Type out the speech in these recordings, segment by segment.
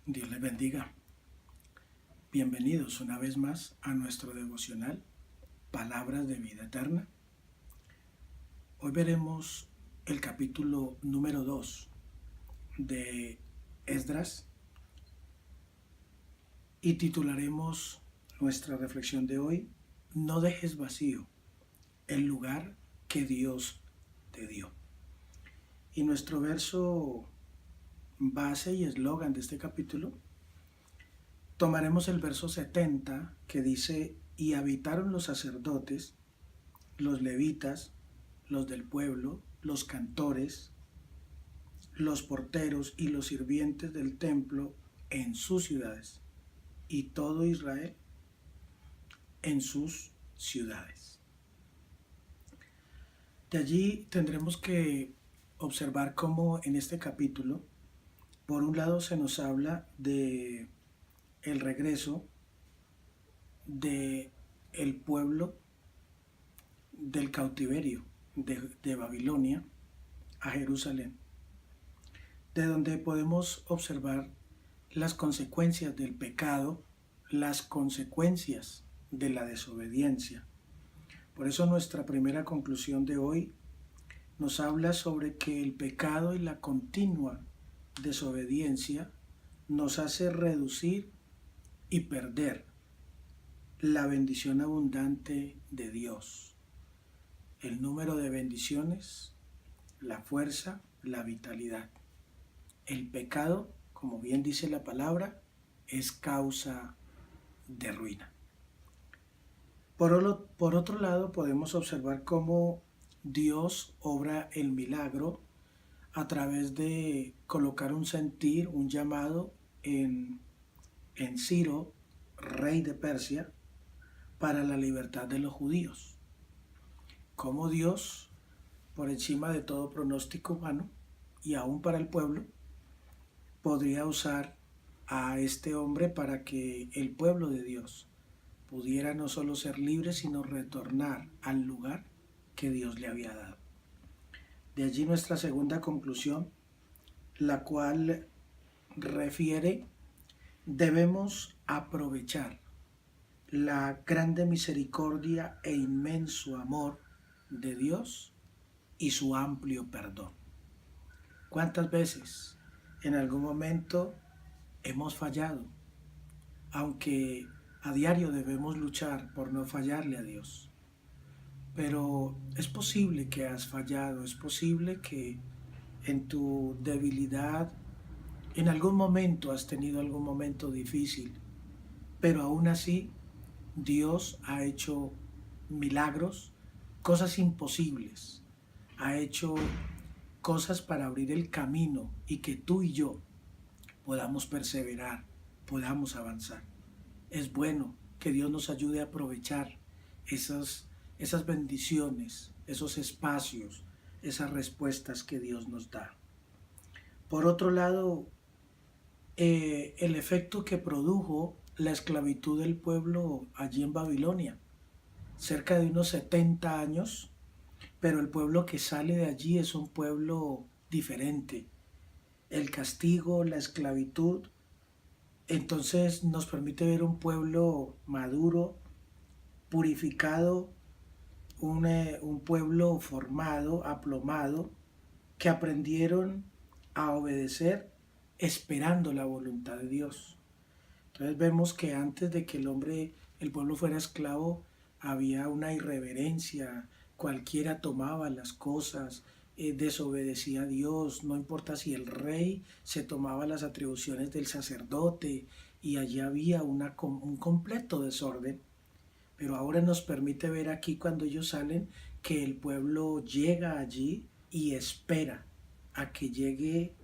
Dios les bendiga. Bienvenidos una vez más a nuestro devocional Palabras de Vida Eterna. Hoy veremos el capítulo número 2 de Esdras y titularemos nuestra reflexión de hoy: No dejes vacío el lugar que Dios te dio. Y nuestro verso base y eslogan de este capítulo, tomaremos el verso 70 que dice: y habitaron los sacerdotes, los levitas, los del pueblo, los cantores, los porteros y los sirvientes del templo en sus ciudades, y todo Israel en sus ciudades. De allí tendremos que observar cómo en este capítulo, por un lado, se nos habla de el regreso de el pueblo del cautiverio de Babilonia a Jerusalén, de donde podemos observar las consecuencias del pecado, las consecuencias de la desobediencia. Por eso nuestra primera conclusión de hoy nos habla sobre que el pecado y la continua desobediencia nos hace reducir y perder la bendición abundante de Dios, el número de bendiciones, la fuerza, la vitalidad. El pecado, como bien dice la palabra, es causa de ruina. Por otro lado, podemos observar cómo Dios obra el milagro a través de colocar un sentir, un llamado en Ciro, rey de Persia, para la libertad de los judíos. Cómo Dios, por encima de todo pronóstico humano y aún para el pueblo, podría usar a este hombre para que el pueblo de Dios pudiera no solo ser libre, sino retornar al lugar que Dios le había dado. De allí nuestra segunda conclusión, la cual refiere: debemos aprovechar la grande misericordia e inmenso amor de Dios y su amplio perdón. ¿Cuántas veces en algún momento hemos fallado? Aunque a diario debemos luchar por no fallarle a Dios. Pero es posible que has fallado, es posible que en tu debilidad en algún momento has tenido algún momento difícil, pero aún así Dios ha hecho milagros, cosas imposibles, ha hecho cosas para abrir el camino y que tú y yo podamos perseverar, podamos avanzar. Es bueno que Dios nos ayude a aprovechar esas bendiciones, esos espacios, esas respuestas que Dios nos da. Por otro lado, el efecto que produjo la esclavitud del pueblo allí en Babilonia, cerca de unos 70 años, pero el pueblo que sale de allí es un pueblo diferente. El castigo, la esclavitud, entonces nos permite ver un pueblo maduro, purificado, un pueblo formado, aplomado, que aprendieron a obedecer esperando la voluntad de Dios. Entonces vemos que antes de que el pueblo fuera esclavo, había una irreverencia, cualquiera tomaba las cosas, desobedecía a Dios, no importa si el rey se tomaba las atribuciones del sacerdote, y allí había un completo desorden. Pero ahora nos permite ver aquí, cuando ellos salen, que el pueblo llega allí y espera a que llegue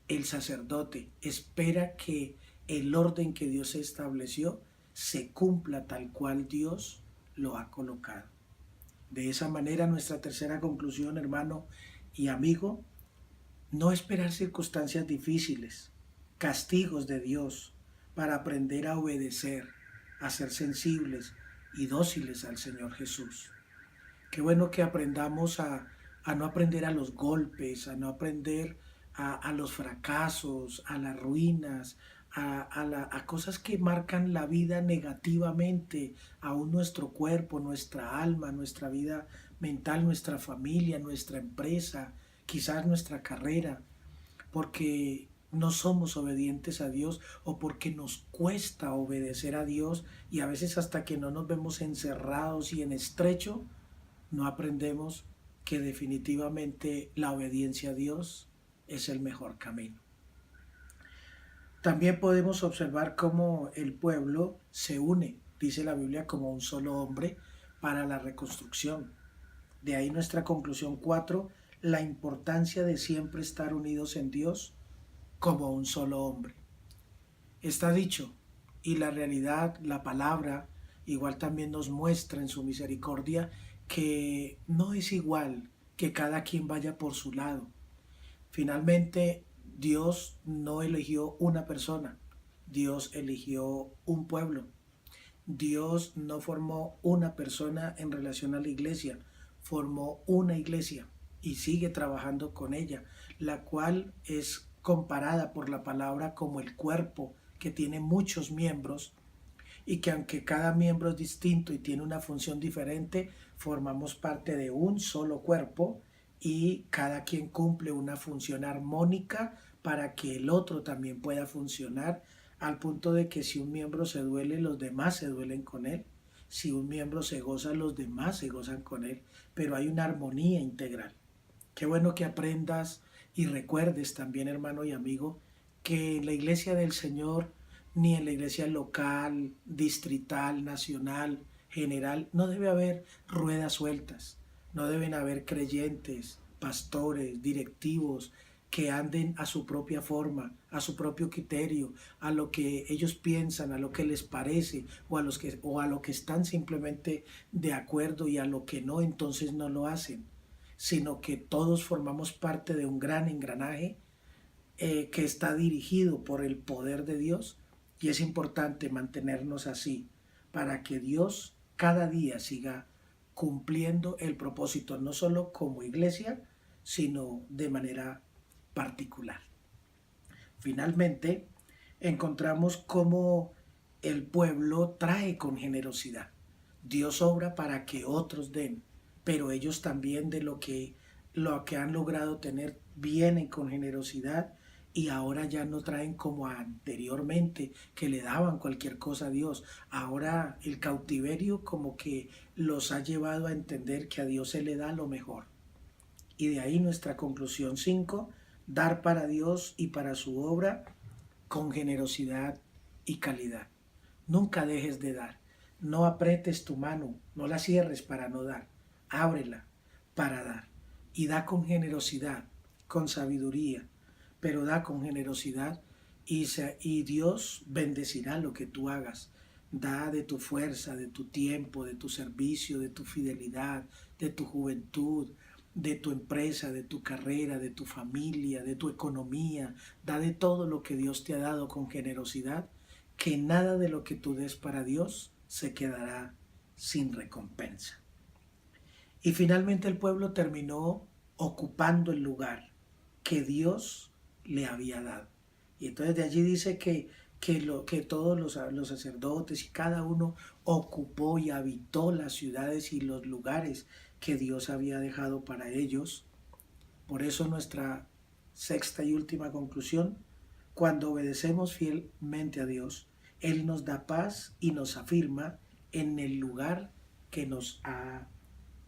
el sacerdote, espera que el orden que Dios estableció se cumpla tal cual Dios lo ha colocado. De esa manera, nuestra tercera conclusión, hermano y amigo: no esperar circunstancias difíciles, castigos de Dios, para aprender a obedecer, a ser sensibles y dóciles al Señor Jesús. Qué bueno que aprendamos a no aprender a los golpes, a no aprender a los fracasos, a las ruinas, a cosas que marcan la vida negativamente, aún nuestro cuerpo, nuestra alma, nuestra vida mental, nuestra familia, nuestra empresa, quizás nuestra carrera, porque no somos obedientes a Dios o porque nos cuesta obedecer a Dios y a veces hasta que no nos vemos encerrados y en estrecho, no aprendemos que definitivamente la obediencia a Dios es el mejor camino. También podemos observar cómo el pueblo se une, dice la Biblia, como un solo hombre para la reconstrucción. De ahí nuestra conclusión 4, la importancia de siempre estar unidos en Dios como un solo hombre. Está dicho, y la realidad, la palabra, igual también nos muestra en su misericordia que no es igual que cada quien vaya por su lado. Finalmente, Dios no eligió una persona, Dios eligió un pueblo. Dios no formó una persona en relación a la iglesia, formó una iglesia y sigue trabajando con ella, la cual es comparada por la palabra como el cuerpo, que tiene muchos miembros y que aunque cada miembro es distinto y tiene una función diferente, formamos parte de un solo cuerpo y cada quien cumple una función armónica para que el otro también pueda funcionar, al punto de que si un miembro se duele, los demás se duelen con él. Si un miembro se goza, los demás se gozan con él, pero hay una armonía integral. Qué bueno que aprendas y recuerdes también, hermano y amigo, que en la iglesia del Señor, ni en la iglesia local, distrital, nacional, general, no debe haber ruedas sueltas, no deben haber creyentes, pastores, directivos que anden a su propia forma, a su propio criterio, a lo que ellos piensan, a lo que les parece, o a lo que están simplemente de acuerdo y a lo que no, entonces no lo hacen, sino que todos formamos parte de un gran engranaje que está dirigido por el poder de Dios y es importante mantenernos así para que Dios cada día siga cumpliendo el propósito, no solo como iglesia, sino de manera particular. Finalmente, encontramos cómo el pueblo trae con generosidad. Dios obra para que otros den, pero ellos también de lo que han logrado tener vienen con generosidad y ahora ya no traen como anteriormente que le daban cualquier cosa a Dios. Ahora el cautiverio como que los ha llevado a entender que a Dios se le da lo mejor. Y de ahí nuestra conclusión 5, dar para Dios y para su obra con generosidad y calidad. Nunca dejes de dar. No apretes tu mano, no la cierres para no dar. Ábrela para dar. Y da con generosidad, con sabiduría, pero da con generosidad y Dios bendecirá lo que tú hagas. Da de tu fuerza, de tu tiempo, de tu servicio, de tu fidelidad, de tu juventud, de tu empresa, de tu carrera, de tu familia, de tu economía. Da de todo lo que Dios te ha dado con generosidad, que nada de lo que tú des para Dios se quedará sin recompensa. Y finalmente el pueblo terminó ocupando el lugar que Dios le había dado. Y entonces de allí dice que todos los sacerdotes y cada uno ocupó y habitó las ciudades y los lugares que Dios había dejado para ellos. Por eso nuestra sexta y última conclusión, cuando obedecemos fielmente a Dios, Él nos da paz y nos afirma en el lugar que nos ha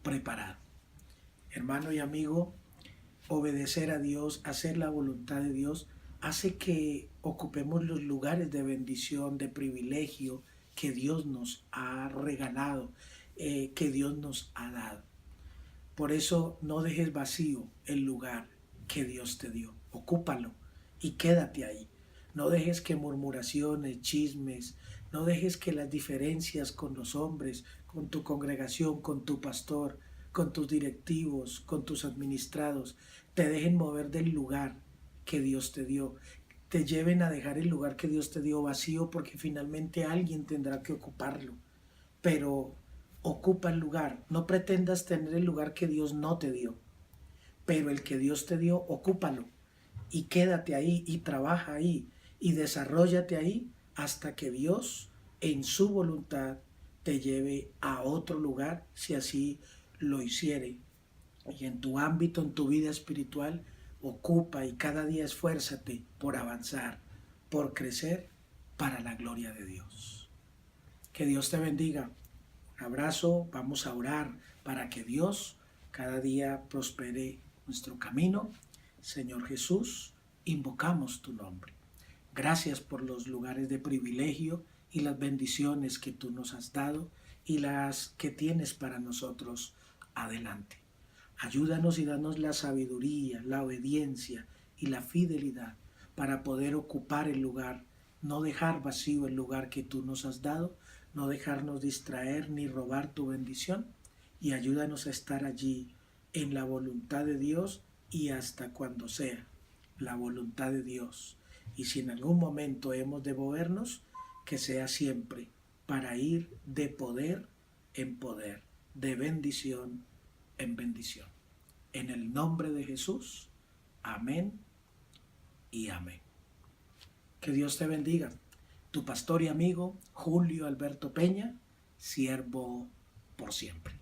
preparado. Hermano y amigo, obedecer a Dios, hacer la voluntad de Dios, hace que ocupemos los lugares de bendición, de privilegio que Dios nos ha regalado, que Dios nos ha dado. Por eso no dejes vacío el lugar que Dios te dio. Ocúpalo y quédate ahí. No dejes que murmuraciones, chismes, no dejes que las diferencias con los hombres, con tu congregación, con tu pastor, con tus directivos, con tus administrados, te dejen mover del lugar que Dios te dio. Te lleven a dejar el lugar que Dios te dio vacío porque finalmente alguien tendrá que ocuparlo. Pero ocupa el lugar. No pretendas tener el lugar que Dios no te dio. Pero el que Dios te dio, ocúpalo. y quédate ahí y trabaja ahí y desarróllate ahí hasta que Dios en su voluntad te lleve a otro lugar si así lo hiciere. Y en tu ámbito, en tu vida espiritual, ocupa y cada día esfuérzate por avanzar, por crecer para la gloria de Dios. Que Dios te bendiga. Un abrazo, vamos a orar para que Dios cada día prospere nuestro camino. Señor Jesús, invocamos tu nombre. Gracias por los lugares de privilegio y las bendiciones que tú nos has dado y las que tienes para nosotros adelante. Ayúdanos y danos la sabiduría, la obediencia y la fidelidad para poder ocupar el lugar, no dejar vacío el lugar que tú nos has dado, no dejarnos distraer ni robar tu bendición, y ayúdanos a estar allí en la voluntad de Dios y hasta cuando sea la voluntad de Dios. Y si en algún momento hemos de movernos, que sea siempre para ir de poder en poder, de bendición en bendición. En el nombre de Jesús, amén y amén. Que Dios te bendiga. Tu pastor y amigo Julio Alberto Peña, siervo por siempre.